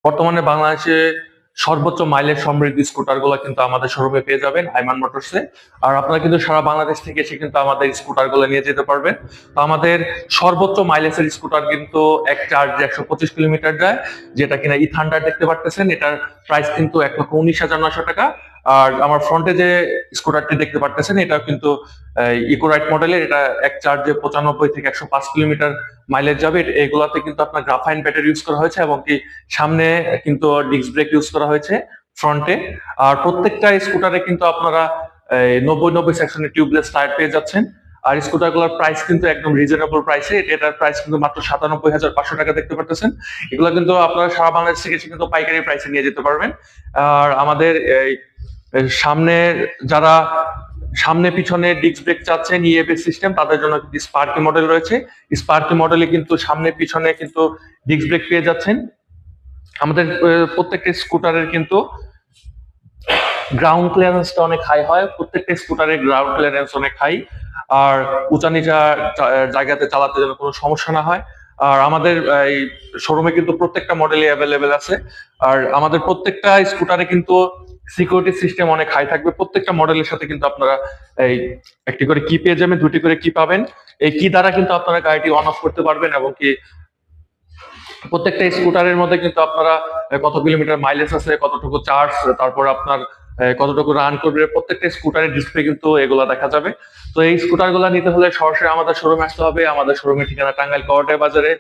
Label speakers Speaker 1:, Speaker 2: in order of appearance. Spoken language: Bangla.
Speaker 1: বর্তমানে বাংলাদেশে সর্বোচ্চ মাইলেজ সমৃদ্ধ স্কুটার গুলো কিন্তু আমাদের শোরুমে পেয়ে যাবেন আইমান মোটরসে। আর আপনারা কিন্তু সারা বাংলাদেশ থেকে এসে কিন্তু আমাদের স্কুটার গুলো নিয়ে যেতে পারবেন। তো আমাদের সর্বোচ্চ মাইলেজের স্কুটার কিন্তু এক চার্জে 125 কিলোমিটার যায়, যেটা কিনা থান্ডার দেখতে পারতেছেন। এটার প্রাইস কিন্তু 1,19,900 টাকা। আর আমার ফ্রন্টে যে স্কুটারটি দেখতে পারতেছেন এটাও কিন্তু ইকোরাইট মডেলের। এটা এক চার্জে 95 থেকে 105 কিলোমিটার মাইলেজ যাবে। এগুলাতে কিন্তু আপনার গ্রাফাইন ব্যাটারি ইউজ করা হয়েছে, এবং কি সামনে কিন্তু ডিস্ক ব্রেক ইউজ করা হয়েছে ফ্রন্টে। আর প্রত্যেকটা স্কুটারে কিন্তু আপনারা 90-90 সেকশনের টিউবলেস টায়ার পেয়ে যাচ্ছেন। আর স্কুটার গুলোর প্রাইস কিন্তু একদম রিজনেবল প্রাইসে। এটার প্রাইস কিন্তু মাত্র 97,500 টাকা দেখতে পারতেছেন। এগুলো কিন্তু আপনারা সারা বাংলাদেশ থেকে এসে কিন্তু পাইকারি প্রাইসে নিয়ে যেতে পারবেন। আর আমাদের সামনে যারা সামনে পিছনে ডিস্ক ব্রেক চাচ্ছেন ইএবিএস সিস্টেম, তাদের জন্য স্পার্কি মডেল রয়েছে। স্পার্কি মডেলে কিন্তু সামনে পিছনে কিন্তু ডিস্ক ব্রেক পেয়ে যাচ্ছেন। আমাদের প্রত্যেকটা স্কুটারের কিন্তু গ্রাউন্ড ক্লিয়ারেন্সটা অনেক হাই হয়। প্রত্যেকটা স্কুটারের গ্রাউন্ড ক্লিয়ারেন্স অনেক হাই। আর উঁচা নিচা জায়গাতে চালাতে যেন কোনো সমস্যা না হয়। আর আমাদের এই শোরুমে কিন্তু প্রত্যেকটা মডেলই অ্যাভেলেবেল আছে। আর আমাদের প্রত্যেকটা স্কুটারে কিন্তু সিকিউরিটি সিস্টেম অনেক হাই থাকবে। প্রত্যেকটা মডেলের সাথে কিন্তু আপনারা এই একটি করে কি পেয়ে যাবেন, দুটি করে কি পাবেন। এই কি দ্বারা কিন্তু আপনারা গাড়িটি অন অফ করতে পারবেন, এবং কি প্রত্যেকটা স্কুটারের মধ্যে কিন্তু আপনারা কত কিলোমিটার মাইলেজ আছে, কতটুকু চার্জ, তারপর আপনার কতটুকু রান করবে, প্রত্যেকটা স্কুটারের ডিসপ্লে কিন্তু এগুলা দেখা যাবে। তো এই স্কুটার গুলা নিতে হলে সরাসরি আমাদের শোরুমে আসতে হবে। আমাদের শোরুমের ঠিকানা টাঙ্গাইল কওয়াটাই বাজারে,